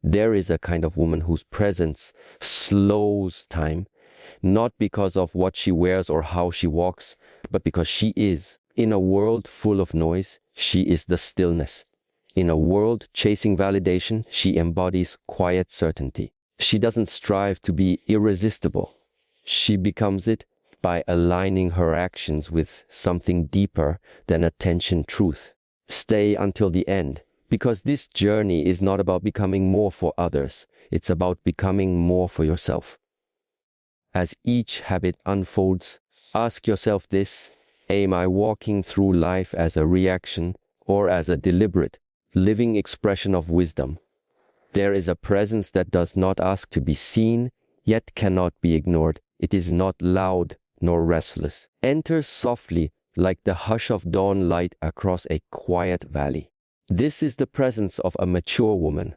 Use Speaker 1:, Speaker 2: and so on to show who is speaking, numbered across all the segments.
Speaker 1: There is a kind of woman whose presence slows time, not because of what she wears or how she walks, but because she is. In a world full of noise, she is the stillness. In a world chasing validation, she embodies quiet certainty. She doesn't strive to be irresistible. She becomes it by aligning her actions with something deeper than attention truth. Stay until the end, because this journey is not about becoming more for others. It's about becoming more for yourself. As each habit unfolds, ask yourself this: am I walking through life as a reaction or as a deliberate, living expression of wisdom? There is a presence that does not ask to be seen, yet cannot be ignored. It is not loud nor restless. Enter softly like the hush of dawn light across a quiet valley. This is the presence of a mature woman,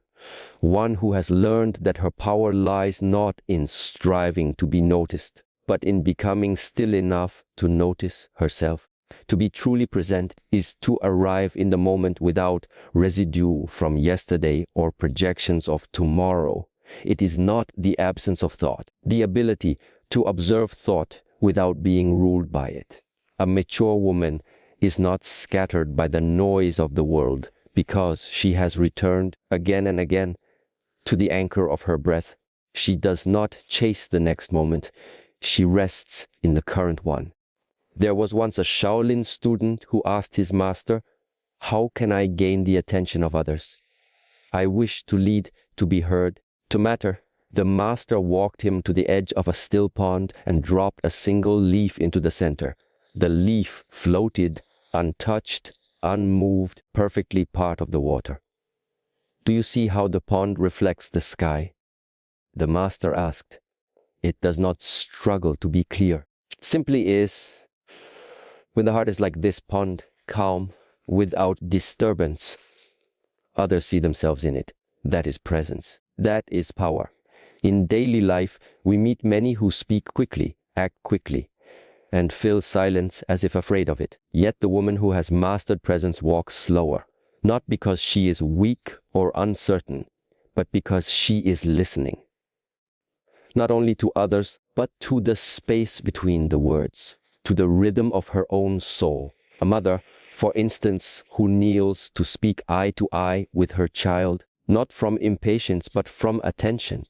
Speaker 1: one who has learned that her power lies not in striving to be noticed, but in becoming still enough to notice herself. To be truly present is to arrive in the moment without residue from yesterday or projections of tomorrow. It is not the absence of thought, the ability to observe thought without being ruled by it. A mature woman is not scattered by the noise of the world because she has returned again and again to the anchor of her breath. She does not chase the next moment. She rests in the current one. There was once a Shaolin student who asked his master, "How can I gain the attention of others? I wish to lead, to be heard, to matter." The master walked him to the edge of a still pond and dropped a single leaf into the center. The leaf floated, untouched, unmoved, perfectly part of the water. "Do you see how the pond reflects the sky?" The master asked. "It does not struggle to be clear. It simply is. When the heart is like this pond, calm, without disturbance, others see themselves in it. That is presence. That is power. In daily life, we meet many who speak quickly, act quickly, and fill silence as if afraid of it. Yet the woman who has mastered presence walks slower, not because she is weak or uncertain, but because she is listening. Not only to others, but to the space between the words, to the rhythm of her own soul. A mother, for instance, who kneels to speak eye to eye with her child, not from impatience, but from attention.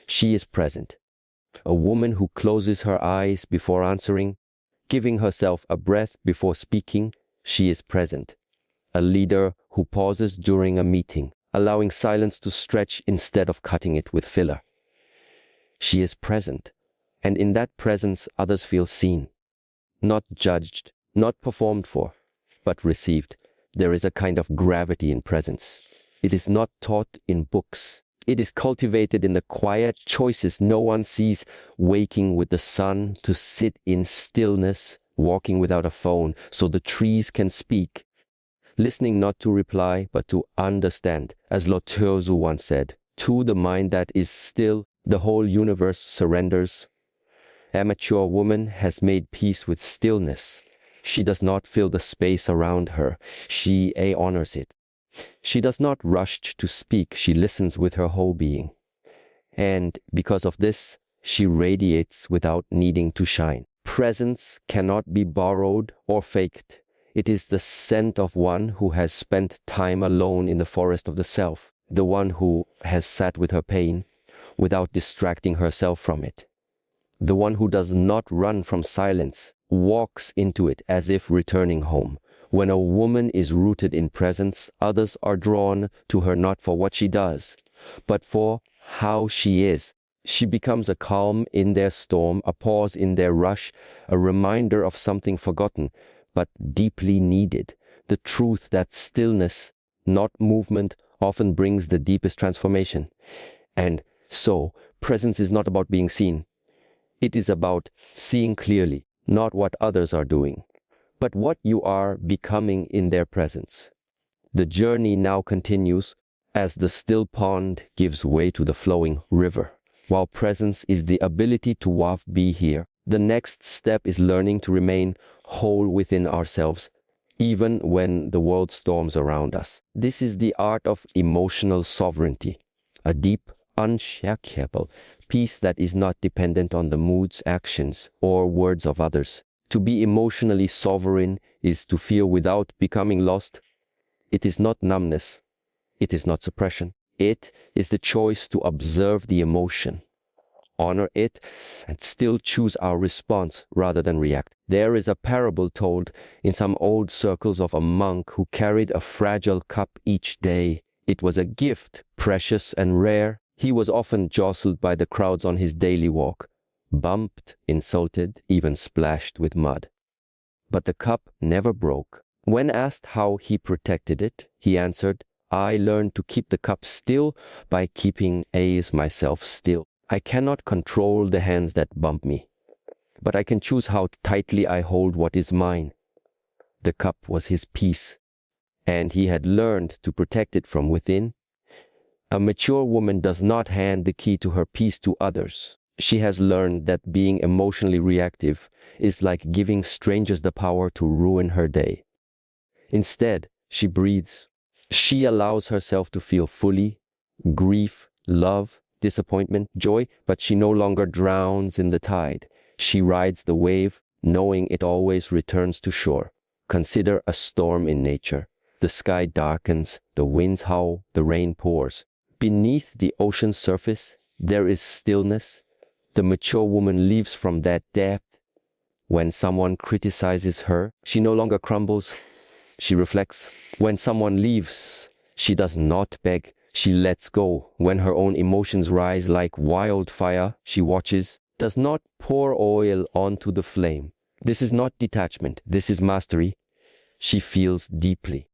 Speaker 1: She is present. A woman who closes her eyes before answering, giving herself a breath before speaking, she is present. A leader who pauses during a meeting, allowing silence to stretch instead of cutting it with filler. She is present, and in that presence others feel seen, not judged, not performed for, but received. There is a kind of gravity in presence. It is not taught in books. It is cultivated in the quiet choices no one sees: waking with the sun, to sit in stillness, walking without a phone so the trees can speak, listening not to reply but to understand. As Lao-Tzu once said, "To the mind that is still, the whole universe surrenders." A mature woman has made peace with stillness. She does not fill the space around her. She honors it. She does not rush to speak. She listens with her whole being. And because of this, she radiates without needing to shine. Presence cannot be borrowed or faked. It is the scent of one who has spent time alone in the forest of the self, the one who has sat with her pain without distracting herself from it. The one who does not run from silence, walks into it as if returning home. When a woman is rooted in presence, others are drawn to her not for what she does, but for how she is. She becomes a calm in their storm, a pause in their rush, a reminder of something forgotten, but deeply needed. The truth that stillness, not movement, often brings the deepest transformation. And so, presence is not about being seen. It is about seeing clearly, not what others are doing, but what you are becoming in their presence. The journey now continues as the still pond gives way to the flowing river. While presence is the ability to be here, the next step is learning to remain whole within ourselves, even when the world storms around us. This is the art of emotional sovereignty, a deep, unshakable peace that is not dependent on the moods, actions, or words of others. To be emotionally sovereign is to feel without becoming lost. It is not numbness. It is not suppression. It is the choice to observe the emotion, honor it, and still choose our response rather than react. There is a parable told in some old circles of a monk who carried a fragile cup each day. It was a gift, precious and rare. He was often jostled by the crowds on his daily walk, bumped, insulted, even splashed with mud. But the cup never broke. When asked how he protected it, he answered, "I learned to keep the cup still by keeping myself still. I cannot control the hands that bump me, but I can choose how tightly I hold what is mine." The cup was his peace, and he had learned to protect it from within. A mature woman does not hand the key to her peace to others. She has learned that being emotionally reactive is like giving strangers the power to ruin her day. Instead, she breathes. She allows herself to feel fully grief, love, disappointment, joy, but she no longer drowns in the tide. She rides the wave, knowing it always returns to shore. Consider a storm in nature. The sky darkens, the winds howl, the rain pours. Beneath the ocean's surface, there is stillness. The mature woman leaves from that depth. When someone criticizes her, she no longer crumbles. She reflects. When someone leaves, she does not beg. She lets go. When her own emotions rise like wildfire, she watches, does not pour oil onto the flame. This is not detachment. This is mastery. She feels deeply,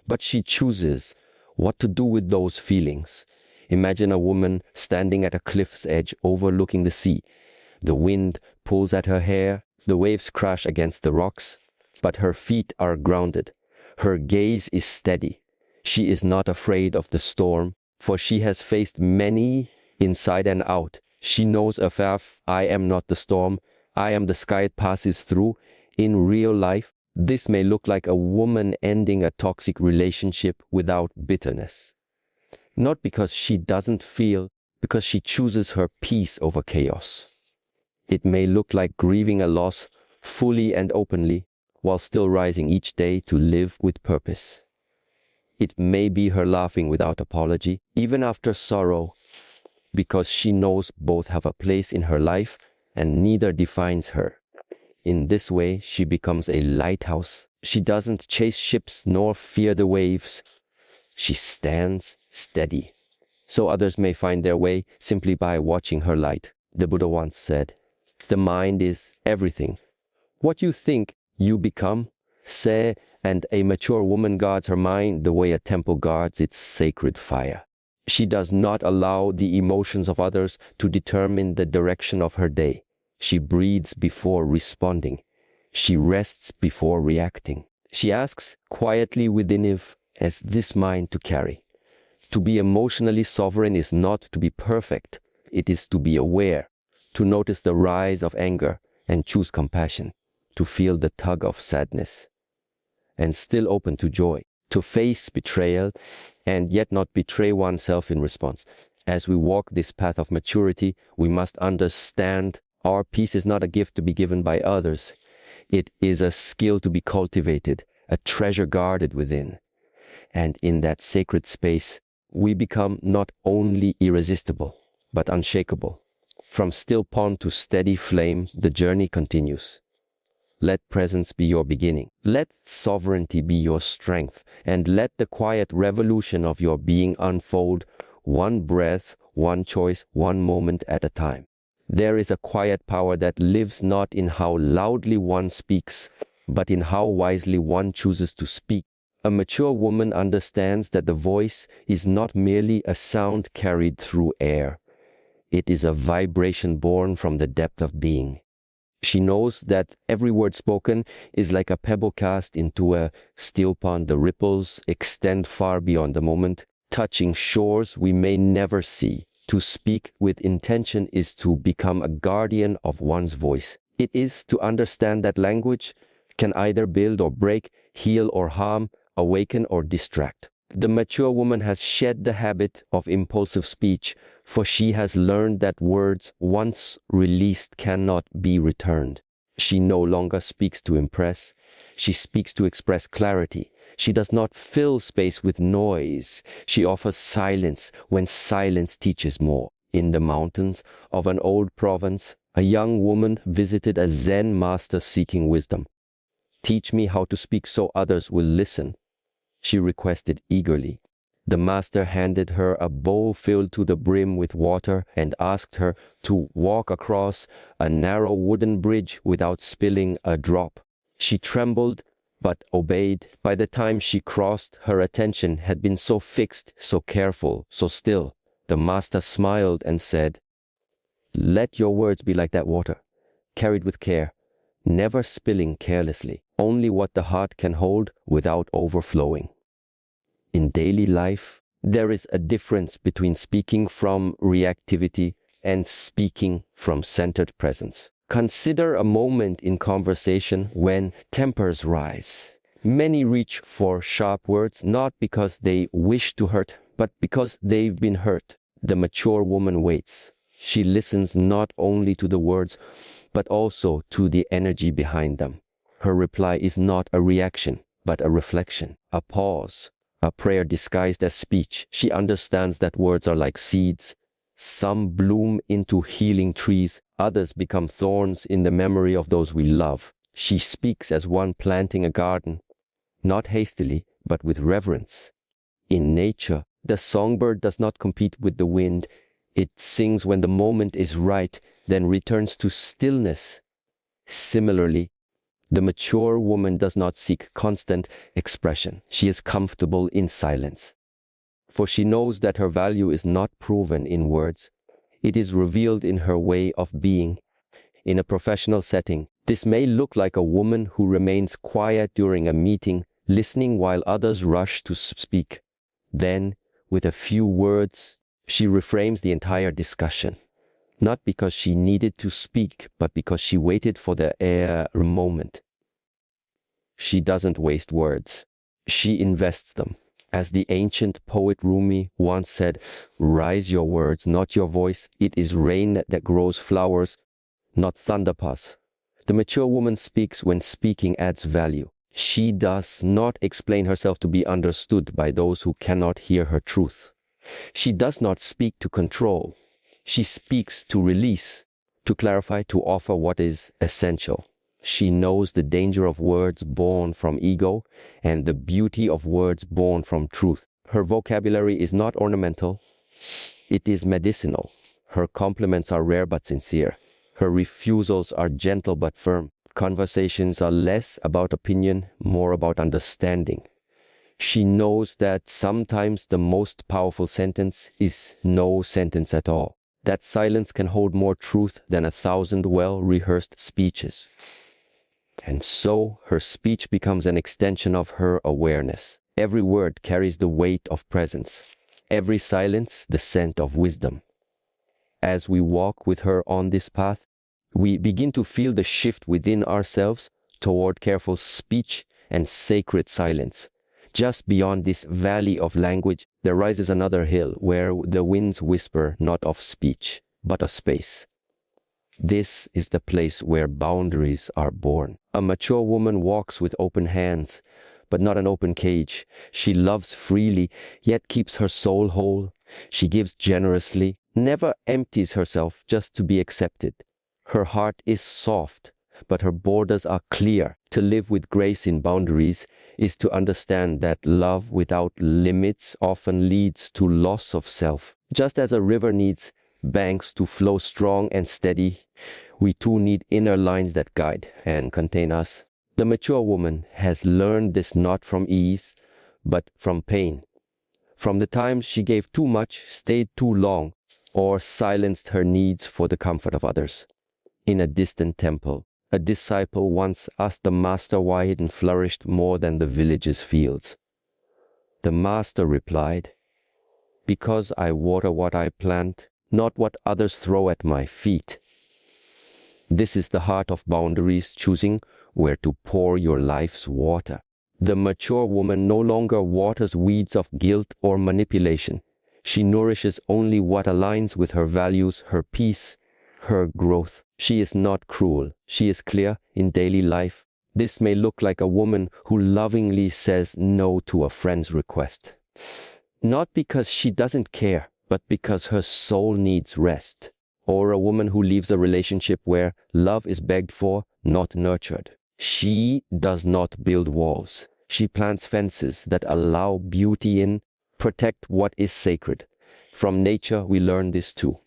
Speaker 1: but she chooses what to do with those feelings. Imagine a woman standing at a cliff's edge overlooking the sea. The wind pulls at her hair, the waves crash against the rocks, but her feet are grounded. Her gaze is steady. She is not afraid of the storm, for she has faced many inside and out. She knows I am not the storm, I am the sky it passes through. In real life, this may look like a woman ending a toxic relationship without bitterness. Not because she doesn't feel, because she chooses her peace over chaos. It may look like grieving a loss fully and openly, while still rising each day to live with purpose. It may be her laughing without apology, even after sorrow, because she knows both have a place in her life and neither defines her. In this way, she becomes a lighthouse. She doesn't chase ships nor fear the waves. She stands steady, so others may find their way simply by watching her light. The Buddha once said, "The mind is everything. What you think, you become." Say, and a mature woman guards her mind the way a temple guards its sacred fire. She does not allow the emotions of others to determine the direction of her day. She breathes before responding. She rests before reacting. She asks quietly within if, "Has this mind to carry?" To be emotionally sovereign is not to be perfect. It is to be aware, to notice the rise of anger and choose compassion, to feel the tug of sadness and still open to joy, to face betrayal and yet not betray oneself in response. As we walk this path of maturity, we must understand our peace is not a gift to be given by others. It is a skill to be cultivated, a treasure guarded within. And in that sacred space, we become not only irresistible, but unshakable. From still pond to steady flame, the journey continues. Let presence be your beginning. Let sovereignty be your strength, and let the quiet revolution of your being unfold, one breath, one choice, one moment at a time. There is a quiet power that lives not in how loudly one speaks, but in how wisely one chooses to speak. A mature woman understands that the voice is not merely a sound carried through air. It is a vibration born from the depth of being. She knows that every word spoken is like a pebble cast into a still pond. The ripples extend far beyond the moment, touching shores we may never see. To speak with intention is to become a guardian of one's voice. It is to understand that language can either build or break, heal or harm, awaken or distract. The mature woman has shed the habit of impulsive speech, for she has learned that words once released cannot be returned. She no longer speaks to impress. She speaks to express clarity. She does not fill space with noise. She offers silence when silence teaches more. In the mountains of an old province, a young woman visited a Zen master seeking wisdom. "Teach me how to speak so others will listen," she requested eagerly. The master handed her a bowl filled to the brim with water and asked her to walk across a narrow wooden bridge without spilling a drop. She trembled but obeyed. By the time she crossed, her attention had been so fixed, so careful, so still. The master smiled and said, "Let your words be like that water, carried with care, never spilling carelessly, only what the heart can hold without overflowing." In daily life, there is a difference between speaking from reactivity and speaking from centered presence. Consider a moment in conversation when tempers rise. Many reach for sharp words not because they wish to hurt, but because they've been hurt. The mature woman waits. She listens not only to the words, but also to the energy behind them. Her reply is not a reaction, but a reflection, a pause, a prayer disguised as speech. She understands that words are like seeds. Some bloom into healing trees, others become thorns in the memory of those we love. She speaks as one planting a garden, not hastily, but with reverence. In nature, the songbird does not compete with the wind. It sings when the moment is right, then returns to stillness. Similarly, the mature woman does not seek constant expression. She is comfortable in silence. For she knows that her value is not proven in words. It is revealed in her way of being. In a professional setting, this may look like a woman who remains quiet during a meeting, listening while others rush to speak. Then, with a few words, she reframes the entire discussion. Not because she needed to speak, but because she waited for the moment. She doesn't waste words. She invests them. As the ancient poet Rumi once said, "Rise your words, not your voice. It is rain that grows flowers, not thunderpass." The mature woman speaks when speaking adds value. She does not explain herself to be understood by those who cannot hear her truth. She does not speak to control. She speaks to release, to clarify, to offer what is essential. She knows the danger of words born from ego and the beauty of words born from truth. Her vocabulary is not ornamental, it is medicinal. Her compliments are rare but sincere. Her refusals are gentle but firm. Conversations are less about opinion, more about understanding. She knows that sometimes the most powerful sentence is no sentence at all. That silence can hold more truth than 1,000 well-rehearsed speeches. And so her speech becomes an extension of her awareness. Every word carries the weight of presence. Every silence, the scent of wisdom. As we walk with her on this path, we begin to feel the shift within ourselves toward careful speech and sacred silence. Just beyond this valley of language, there rises another hill where the winds whisper not of speech, but of space. This is the place where boundaries are born. A mature woman walks with open hands, but not an open cage. She loves freely, yet keeps her soul whole. She gives generously, never empties herself just to be accepted. Her heart is soft, but her borders are clear. To live with grace in boundaries is to understand that love without limits often leads to loss of self. Just as a river needs banks to flow strong and steady, we too need inner lines that guide and contain us. The mature woman has learned this not from ease, but from pain. From the times she gave too much, stayed too long, or silenced her needs for the comfort of others. In a distant temple, a disciple once asked the master why it flourished more than the village's fields. The master replied, "Because I water what I plant, not what others throw at my feet." This is the heart of boundaries, choosing where to pour your life's water. The mature woman no longer waters weeds of guilt or manipulation. She nourishes only what aligns with her values, her peace, her growth. She is not cruel. She is clear in daily life. This may look like a woman who lovingly says no to a friend's request. Not because she doesn't care, but because her soul needs rest. Or a woman who leaves a relationship where love is begged for, not nurtured. She does not build walls. She plants fences that allow beauty in, protect what is sacred. From nature we learn this too.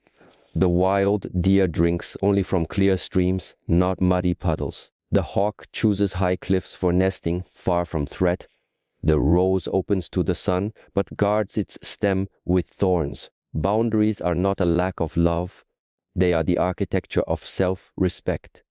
Speaker 1: The wild deer drinks only from clear streams, not muddy puddles. The hawk chooses high cliffs for nesting, far from threat. The rose opens to the sun, but guards its stem with thorns. Boundaries are not a lack of love. They are the architecture of self-respect.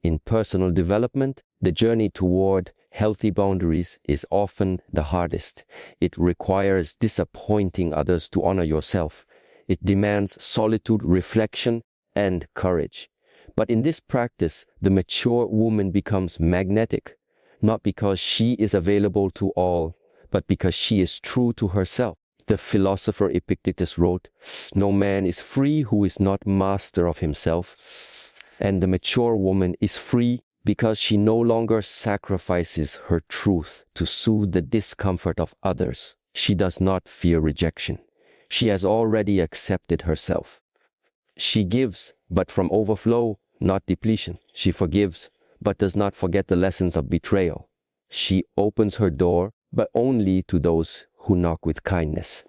Speaker 1: In personal development, the journey toward healthy boundaries is often the hardest. It requires disappointing others to honor yourself. It demands solitude, reflection, and courage. But in this practice, the mature woman becomes magnetic, not because she is available to all, but because she is true to herself. The philosopher Epictetus wrote, "No man is free who is not master of himself." And the mature woman is free because she no longer sacrifices her truth to soothe the discomfort of others. She does not fear rejection. She has already accepted herself. She gives, but from overflow, not depletion. She forgives, but does not forget the lessons of betrayal. She opens her door, but only to those who knock with kindness.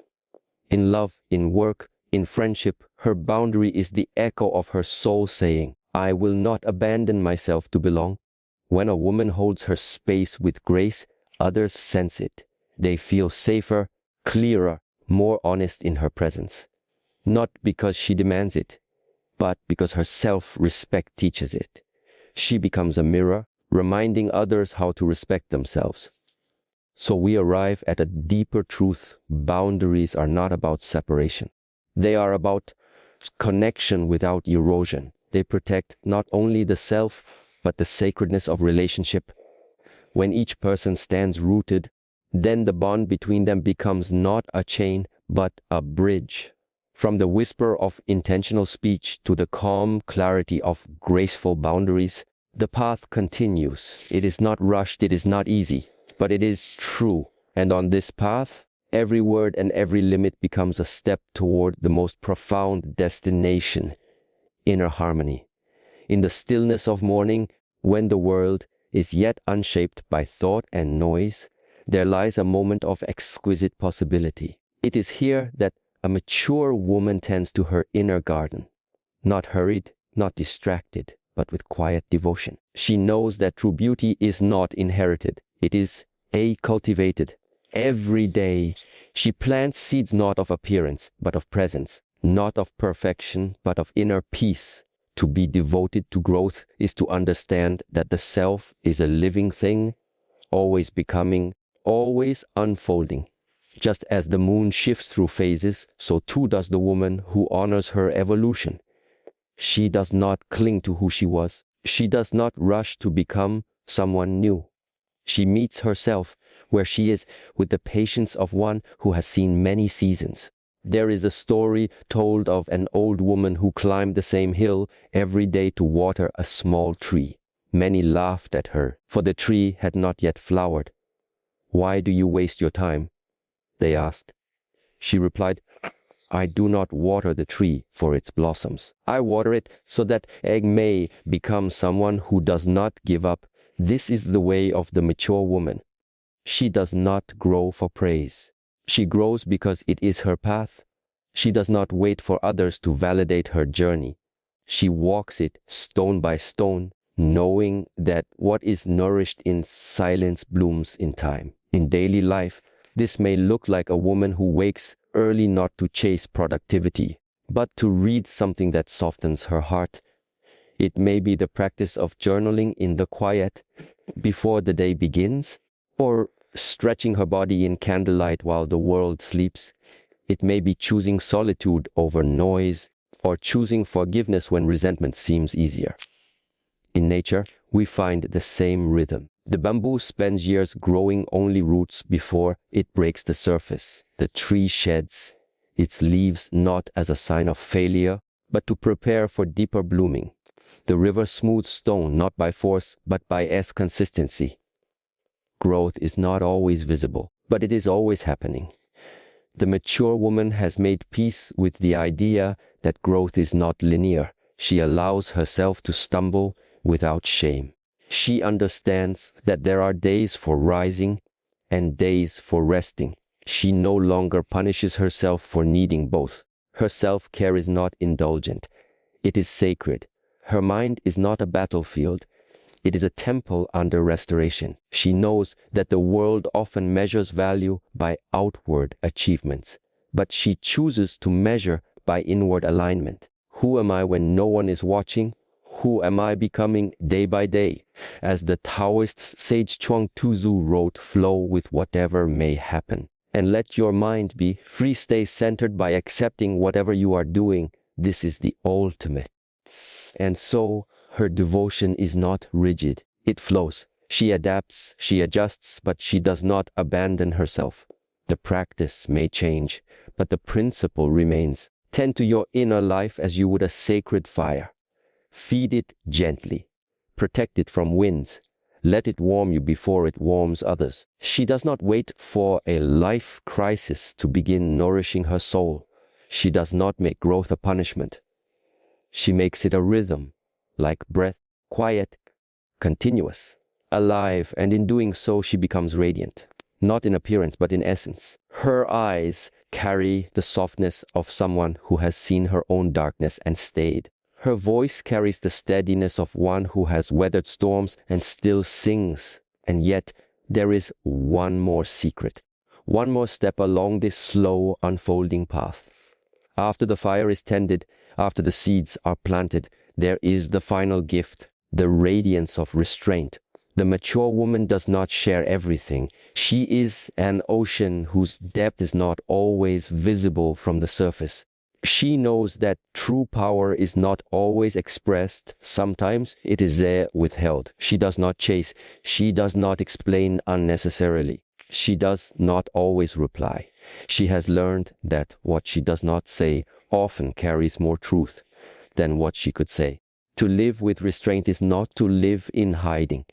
Speaker 1: In love, in work, in friendship, her boundary is the echo of her soul saying, "I will not abandon myself to belong." When a woman holds her space with grace, others sense it. They feel safer, clearer, more honest in her presence. Not because she demands it, but because her self-respect teaches it. She becomes a mirror, reminding others how to respect themselves. So we arrive at a deeper truth. Boundaries are not about separation. They are about connection without erosion. They protect not only the self, but the sacredness of relationship. When each person stands rooted, then the bond between them becomes not a chain, but a bridge. From the whisper of intentional speech to the calm clarity of graceful boundaries, the path continues. It is not rushed, it is not easy, but it is true. And on this path, every word and every limit becomes a step toward the most profound destination, inner harmony. In the stillness of morning, when the world is yet unshaped by thought and noise, there lies a moment of exquisite possibility. It is here that a mature woman tends to her inner garden, not hurried, not distracted, but with quiet devotion. She knows that true beauty is not inherited. It is cultivated. Every day, she plants seeds not of appearance, but of presence, not of perfection, but of inner peace. To be devoted to growth is to understand that the self is a living thing, always becoming, always unfolding. Just as the moon shifts through phases, so too does the woman who honors her evolution. She does not cling to who she was. She does not rush to become someone new. She meets herself where she is with the patience of one who has seen many seasons. There is a story told of an old woman who climbed the same hill every day to water a small tree. Many laughed at her, for the tree had not yet flowered. "Why do you waste your time?" they asked. She replied, "I do not water the tree for its blossoms. I water it so that egg may become someone who does not give up." This is the way of the mature woman. She does not grow for praise. She grows because it is her path. She does not wait for others to validate her journey. She walks it stone by stone, knowing that what is nourished in silence blooms in time. In daily life, this may look like a woman who wakes early not to chase productivity, but to read something that softens her heart. It may be the practice of journaling in the quiet before the day begins, or stretching her body in candlelight while the world sleeps. It may be choosing solitude over noise, or choosing forgiveness when resentment seems easier. In nature, we find the same rhythm. The bamboo spends years growing only roots before it breaks the surface. The tree sheds its leaves not as a sign of failure, but to prepare for deeper blooming. The river smooths stone not by force, but by consistency. Growth is not always visible, but it is always happening. The mature woman has made peace with the idea that growth is not linear. She allows herself to stumble without shame. She understands that there are days for rising and days for resting. She no longer punishes herself for needing both. Her self-care is not indulgent. It is sacred. Her mind is not a battlefield. It is a temple under restoration. She knows that the world often measures value by outward achievements, but she chooses to measure by inward alignment. Who am I when no one is watching? Who am I becoming day by day? As the Taoist sage Chuang Tzu wrote, flow with whatever may happen. And let your mind be free, stay centered by accepting whatever you are doing. This is the ultimate. And so, her devotion is not rigid. It flows. She adapts, she adjusts, but she does not abandon herself. The practice may change, but the principle remains. Tend to your inner life as you would a sacred fire. Feed it gently. Protect it from winds. Let it warm you before it warms others. She does not wait for a life crisis to begin nourishing her soul. She does not make growth a punishment. She makes it a rhythm, like breath, quiet, continuous, alive, and in doing so she becomes radiant. Not in appearance, but in essence. Her eyes carry the softness of someone who has seen her own darkness and stayed. Her voice carries the steadiness of one who has weathered storms and still sings. And yet, there is one more secret, one more step along this slow unfolding path. After the fire is tended, after the seeds are planted, there is the final gift, the radiance of restraint. The mature woman does not share everything. She is an ocean whose depth is not always visible from the surface. She knows that true power is not always expressed. Sometimes it is there withheld. She does not chase. She does not explain unnecessarily. She does not always reply. She has learned that what she does not say often carries more truth than what she could say. To live with restraint is not to live in hiding.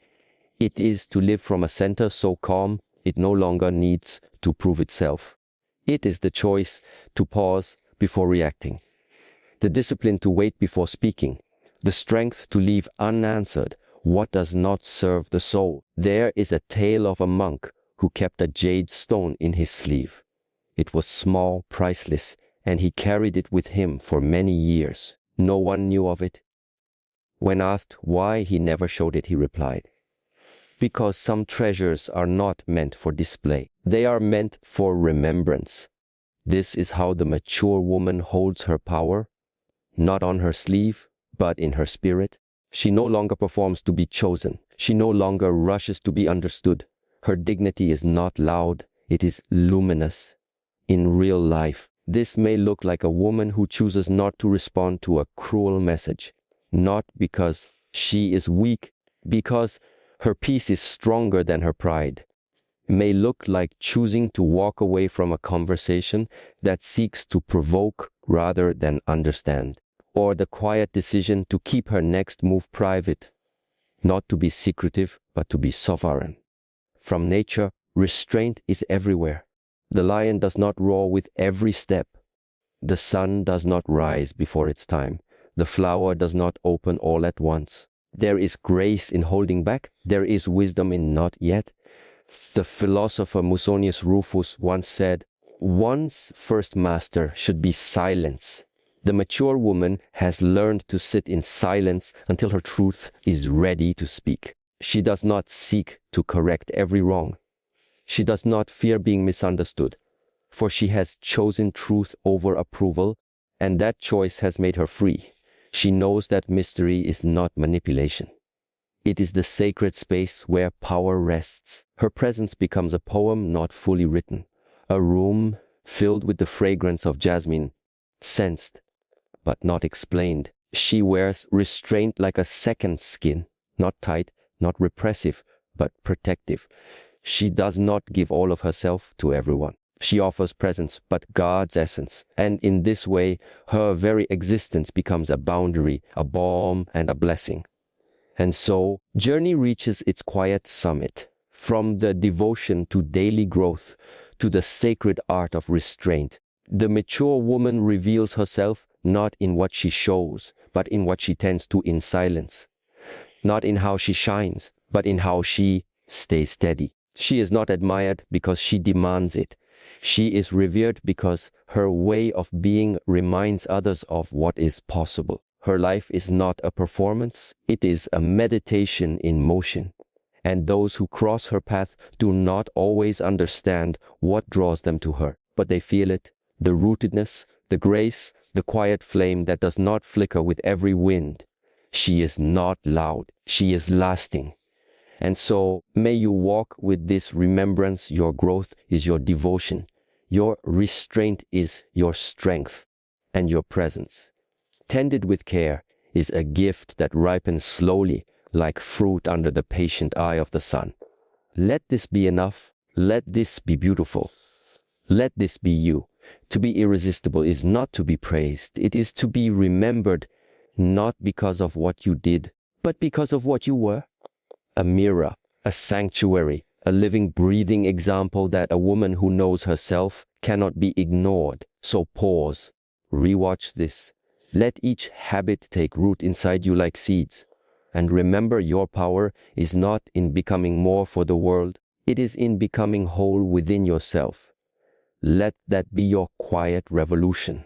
Speaker 1: It is to live from a center so calm it no longer needs to prove itself. It is the choice to pause before reacting, the discipline to wait before speaking, the strength to leave unanswered what does not serve the soul. There is a tale of a monk who kept a jade stone in his sleeve. It was small, priceless, and he carried it with him for many years. No one knew of it. When asked why he never showed it, he replied, "Because some treasures are not meant for display. They are meant for remembrance." This is how the mature woman holds her power, not on her sleeve, but in her spirit. She no longer performs to be chosen. She no longer rushes to be understood. Her dignity is not loud, it is luminous. In real life, this may look like a woman who chooses not to respond to a cruel message, not because she is weak, because her peace is stronger than her pride. May look like choosing to walk away from a conversation that seeks to provoke rather than understand, or the quiet decision to keep her next move private, not to be secretive, but to be sovereign. From nature, restraint is everywhere. The lion does not roar with every step. The sun does not rise before its time. The flower does not open all at once. There is grace in holding back. There is wisdom in not yet. The philosopher Musonius Rufus once said, "One's first master should be silence." The mature woman has learned to sit in silence until her truth is ready to speak. She does not seek to correct every wrong. She does not fear being misunderstood, for she has chosen truth over approval, and that choice has made her free. She knows that mystery is not manipulation. It is the sacred space where power rests. Her presence becomes a poem not fully written, a room filled with the fragrance of jasmine, sensed but not explained. She wears restraint like a second skin, not tight, not repressive, but protective. She does not give all of herself to everyone. She offers presence, but God's essence. And in this way, her very existence becomes a boundary, a balm, and a blessing. And so, journey reaches its quiet summit. From the devotion to daily growth, to the sacred art of restraint, the mature woman reveals herself not in what she shows, but in what she tends to in silence. Not in how she shines, but in how she stays steady. She is not admired because she demands it. She is revered because her way of being reminds others of what is possible. Her life is not a performance, it is a meditation in motion. And those who cross her path do not always understand what draws them to her, but they feel it, the rootedness, the grace, the quiet flame that does not flicker with every wind. She is not loud, she is lasting. And so may you walk with this remembrance. Your growth is your devotion. Your restraint is your strength and your presence. Tended with care is a gift that ripens slowly like fruit under the patient eye of the sun. Let this be enough. Let this be beautiful. Let this be you. To be irresistible is not to be praised. It is to be remembered, not because of what you did, but because of what you were. A mirror, a sanctuary, a living, breathing example that a woman who knows herself cannot be ignored. So pause, rewatch this. Let each habit take root inside you like seeds. And remember, your power is not in becoming more for the world. It is in becoming whole within yourself. Let that be your quiet revolution.